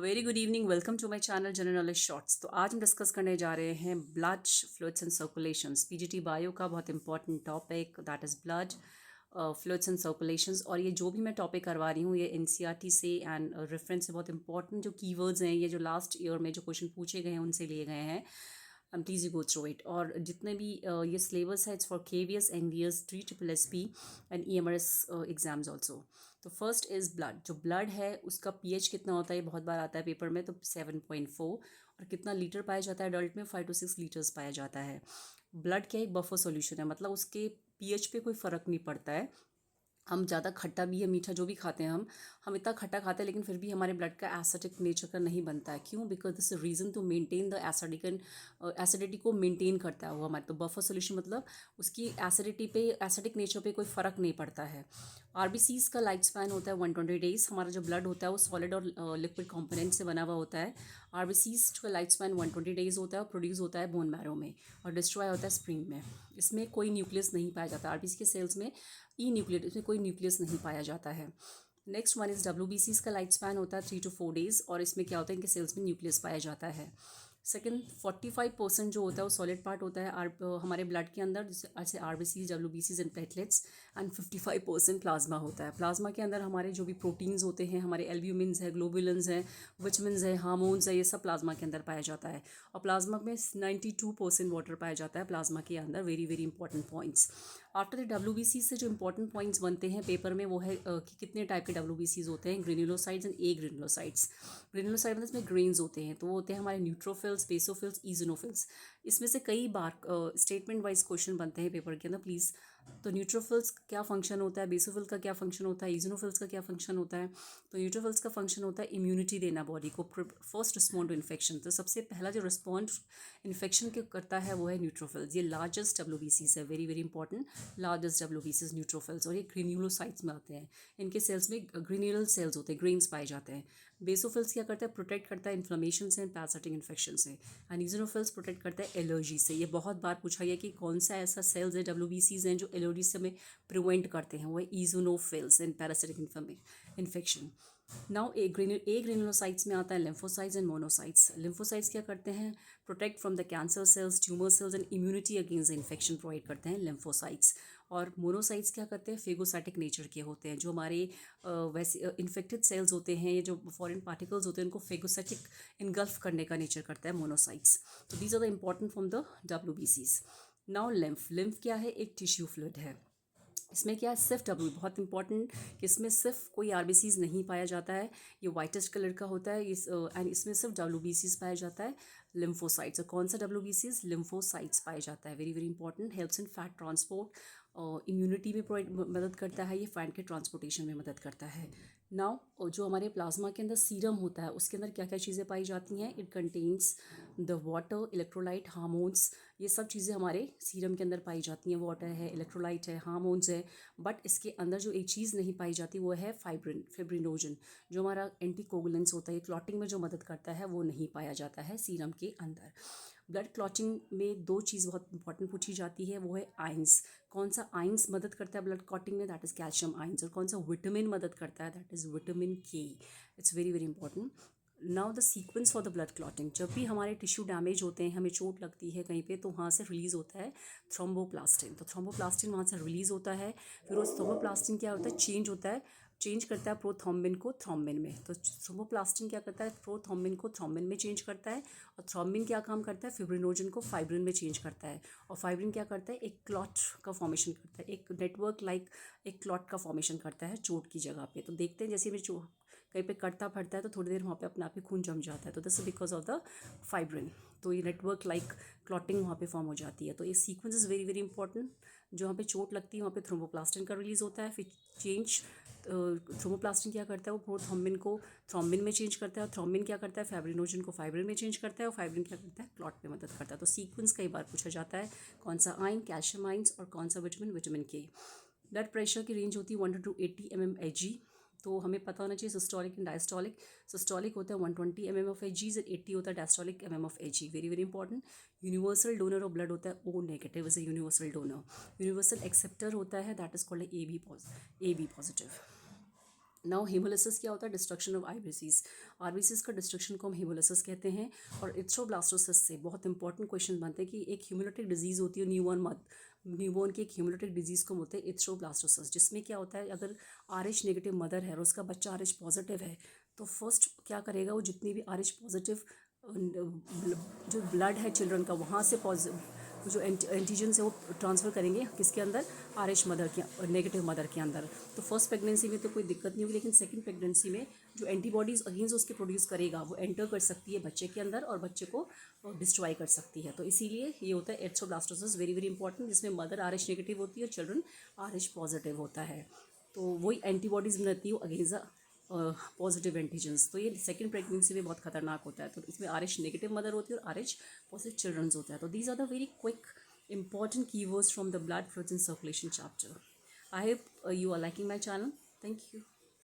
Very good evening, welcome to my channel general knowledge shorts. तो आज हम discuss करने जा रहे हैं blood fluids and circulations. PGT bio का बहुत important topic that is blood fluids and circulations. और ये जो भी मैं टॉपिक करवा रही हूँ ये एनसीईआरटी से एंड रेफरेंस से बहुत इंपॉर्टेंट जो कीवर्ड्स हैं, ये जो लास्ट ईयर में जो क्वेश्चन पूछे गए हैं उनसे लिए गए हैं। Please you go through it. और जितने भी ये सिलेबस है it's for KVS, NVS, tree triple SP and EMRS exams also. तो फर्स्ट इज़ ब्लड। जो ब्लड है उसका पीएच कितना होता है, ये बहुत बार आता है पेपर में, तो 7.4। और कितना लीटर पाया जाता है अडल्ट में, 5 to 6 लीटर्स पाया जाता है। ब्लड क्या एक बफर सॉल्यूशन है, मतलब उसके पीएच पे कोई फ़र्क नहीं पड़ता है। हम ज़्यादा खट्टा भी या मीठा जो भी खाते हैं, हम इतना खट्टा खाते हैं लेकिन फिर भी हमारे ब्लड का एसिडिक नेचर का नहीं बनता है। क्यों? Because this reason to maintain the acidic and acidity को मेंटेन करता है वो हमारे। तो बफर सोल्यूशन मतलब उसकी एसिडिटी पे, एसिडिक नेचर पे कोई फ़र्क नहीं पड़ता है। आरबीसीज का लाइफ स्पैन होता है 120 डेज। हमारा जो ब्लड होता है वो सॉलिड और लिक्विड कंपोनेंट से बना हुआ होता है। आरबीसीज का लाइफ स्पैन 120 डेज होता है और प्रोड्यूस होता है बोन मैरो में और डिस्ट्रॉय होता है स्प्रीन में। इसमें कोई न्यूक्लियस नहीं पाया जाता। आरबीसी के सेल्स में ई न्यूक्लियस, इसमें कोई न्यूक्लियस नहीं पाया जाता है। नेक्स्ट वन इज़ डब्ल्यूबीसीज का लाइफ स्पैन होता है 3 to 4 डेज और इसमें क्या होता है, इनके सेल्स में न्यूक्लियस पाया जाता है। सेकेंड, 45% जो होता है वो सॉलिड पार्ट होता है हमारे ब्लड के अंदर, जैसे आरबीसीज, डब्ल्यूबीसीज एंड प्लेटलेट्स। एंड 55% प्लाज्मा होता है। प्लाज्मा के अंदर हमारे जो भी प्रोटीन्स होते हैं, हमारे एल्ब्यूमिन्स है, ग्लोबुलिन्स हैं, विटामिन्स है, हार्मोन्स है, ये सब प्लाज्मा के अंदर पाया जाता है। और प्लाज्मा में 92% वाटर पाया जाता है प्लाज्मा के अंदर। Very very important points. After the WBC से जो इंपॉर्टेंट पॉइंट्स बनते हैं पेपर में वो है कि कितने टाइप के डब्ल्यूबीसीज होते हैं, ग्रेन्युलोसाइड्स एंड ए ग्रेन्युलोसाइड्स। ग्रेन्युलोसाइड मतलब इसमें ग्रेन्स होते हैं, तो वो होते हैं हमारे न्यूट्रोफिल्स, बेसोफिल्स, इजोनोफिल्स। इसमें से कई बार स्टेटमेंट वाइज क्वेश्चन बनते हैं पेपर के अंदर, प्लीज़। तो न्यूट्रोफिल्स क्या फंक्शन होता है, बेसोफिल का क्या फंक्शन होता है, इजोनोफिल्स का क्या फंक्शन होता है। तो न्यूट्रोफिल्स का फंक्शन होता है इम्यूनिटी देना बॉडी को, फर्स्ट रिस्पॉन्ड टू इन्फेक्शन। तो सबसे पहला जो रिस्पॉन्ड इन्फेक्शन के करता है वो है न्यूट्रोफिल्स। ये लार्जेस्ट डब्ल्यूबीसीज है, वेरी वेरी इंपॉर्टेंट। लार्जेस्ट डब्ल्यूबीसीज न्यूट्रोफिल्स, और ये ग्रेन्युलोसाइट्स में आते हैं। इनके सेल्स में ग्रेन्युलर सेल्स होते हैं, ग्रेन्स पाए जाते हैं। बेसोफिल्स क्या करता है, प्रोटेक्ट करता है इन्फ्लेमेशन से एंड पैरासिटिक इन्फेक्शन से। एंड इजोनोफिल्स प्रोटेक्ट करता है एलर्जी से। ये बहुत बार पूछा गया कि कौन सा ऐसा सेल्स है डब्ल्यूबीसीज हैं जो एलर्जी से हमें प्रिवेंट करते हैं, वो है इजोनोफिल्स and parasitic infection. Now A granulocytes में आता है लिम्फोसाइट्स एंड मोनोसाइट्स। लिम्फोसाइट्स क्या करते हैं, protect from the cancer cells, tumour cells and immunity against the infection provide करते हैं लिम्फोसाइट्स। और मोनोसाइट्स क्या करते हैं, फेगोसाइटिक नेचर के होते हैं। जो हमारे वैसे इन्फेक्टेड सेल्स होते हैं, ये जो फॉरेन पार्टिकल्स होते हैं, उनको फेगोसाइटिक इनगल्फ करने का नेचर करता है मोनोसाइट्स। तो these are the important from the डब्ल्यूबीसीज। Now lymph. लिम्फ क्या है, एक टिश्यू फ्लूइड है। इसमें क्या है, सिर्फ डब्ल्यू, बहुत इंपॉर्टेंट कि इसमें सिर्फ कोई आरबीसीज नहीं पाया जाता है। ये वाइटिश कलर का होता है एंड इसमें सिर्फ डब्ल्यूबीसीज पाया जाता है, लिम्फोसाइट्स। और कौन सा डब्ल्यूबीसीज, लिम्फोसाइट्स पाया जाता है। Very very important, helps in fat transport, immunity में प्रोवाइड मदद करता है, ये फैट के ट्रांसपोर्टेशन में मदद करता है। नाउ जो हमारे प्लाज्मा के अंदर सीरम होता है उसके अंदर क्या क्या चीज़ें पाई जाती हैं, it contains the water, electrolyte, hormones. ये सब चीज़ें हमारे सीरम के अंदर पाई जाती हैं। वाटर है, इलेक्ट्रोलाइट है, हार्मोन्स है। बट इसके अंदर जो एक चीज़ नहीं पाई जाती वो है फिब्रिनोजन। जो हमारा एंटीकोगुलेंस होता है, क्लॉटिंग में जो मदद करता है, वो नहीं पाया जाता है सीरम के अंदर। ब्लड क्लॉटिंग में दो चीज़ बहुत इंपॉर्टेंट पूछी जाती है, वो है आइंस। कौन सा आइंस मदद करता है ब्लड क्लॉटिंग में, दैट इज़ कैल्शियम आइंस। और कौन सा विटामिन मदद करता है, दैट इज़ विटामिन के। It's very very important. Now the sequence for the blood clotting. जब भी हमारे टिश्यू डैमेज होते हैं, हमें चोट लगती है कहीं पे, तो वहाँ से रिलीज़ होता है थ्रोम्बोप्लास्टिन। तो थ्रोम्बोप्लास्टिन वहाँ से रिलीज़ होता है। फिर उस थ्रोम्बोप्लास्टिन क्या होता है, चेंज होता है, चेंज करता है प्रोथ्रोम्बिन को थ्रोम्बिन में। तो थ्रोम्बोप्लास्टिन क्या करता है, प्रोथ्रोम्बिन को थ्रोम्बिन में चेंज करता है। और थ्रोम्बिन क्या काम करता है, फिब्रिनोजन को फाइब्रिन में चेंज करता है। और फाइब्रिन क्या करता है, एक क्लॉट का फॉर्मेशन करता है, एक नेटवर्क लाइक एक क्लॉट का फॉर्मेशन करता है चोट की जगह पे। तो देखते हैं जैसे में कहीं पे कटता फटता है तो थोड़ी देर वहाँ पे अपने आप ही खून जम जाता है, तो this is because of the fibrin. तो ये नेटवर्क लाइक क्लॉटिंग वहाँ पे फॉर्म हो जाती है। तो ये sequence is very very important. जो वहाँ पे चोट लगती है वहाँ पे थ्रोम्बोप्लास्टिन का रिलीज़ होता है, फिर चेंज थ्रोम्बोप्लास्टिन क्या करता है, वो प्रोथ्रोम्बिन को थ्रोम्बिन में चेंज करता है। और थ्रोम्बिन क्या करता है, फाइब्रिनोजन को फाइब्रिन में चेंज करता है। और फाइब्रिन क्या करता है, क्लॉट में मदद करता है। तो सीक्वेंस कई बार पूछा जाता है, कौन सा आयन, कैल्शियम आइंस, और कौन सा विटामिन, विटामिन के। ब्लड प्रेशर की रेंज होती है 1 to 280 mm/Hg। तो हमें पता होना चाहिए सिस्टोलिक एंड डायस्टोलिक। सिस्टोलिक होता है 120 mm/Hg एंड 80 होता है diastolic mm/Hg। Very very important. Universal donor of blood होता है O negative, is a universal donor. Universal acceptor होता है, that is called A B positive. Now haemolysis क्या होता है? Destruction of RBCs. आरबीसीज का डिस्ट्रक्शन को हम हेमोलिसिस कहते हैं। और एरिथ्रोब्लास्टोसिस से बहुत इंपॉर्टेंट क्वेश्चन बनते हैं कि एक ह्यूमोलिटिक डिजीज़ होती है न्यूबॉर्न की एक ह्यूमोलिटिक डिजीज़ को बोलते हैं एरिथ्रोब्लास्टोसिस, जिसमें क्या होता है, अगर RH नेगेटिव मदर है और उसका बच्चा RH पॉजिटिव है, तो फर्स्ट क्या करेगा वो, जितनी भी RH पॉजिटिव जो ब्लड है चिल्ड्रन का, वहाँ से जो एंटीजन है वो ट्रांसफ़र करेंगे किसके अंदर? RH मदर के, नेगेटिव मदर के अंदर। तो फर्स्ट प्रेगनेंसी में तो कोई दिक्कत नहीं होगी, लेकिन सेकंड प्रेगनेंसी में जो एंटीबॉडीज़ अगेंस्ट उसके प्रोड्यूस करेगा वो एंटर कर सकती है बच्चे के अंदर और बच्चे को डिस्ट्रॉय कर सकती है। तो इसीलिए ये होता है एरिथ्रोब्लास्टोसिस, वेरी वेरी इंपॉर्टेंट, जिसमें मदर RH नेगेटिव होती है और चिल्ड्रन RH पॉजिटिव होता है। तो वही एंटीबॉडीज़ बनती है अगेंस्ट द पॉजिटिव एंटीजन्स। तो ये सेकंड प्रेगनेंसी में बहुत खतरनाक होता है। तो इसमें RH नेगेटिव मदर होती है और RH पॉजिटिव चिल्ड्रंस होता है। तो these are the very quick important keywords from the blood, fluids and circulation chapter. I hope you are liking my channel. Thank you.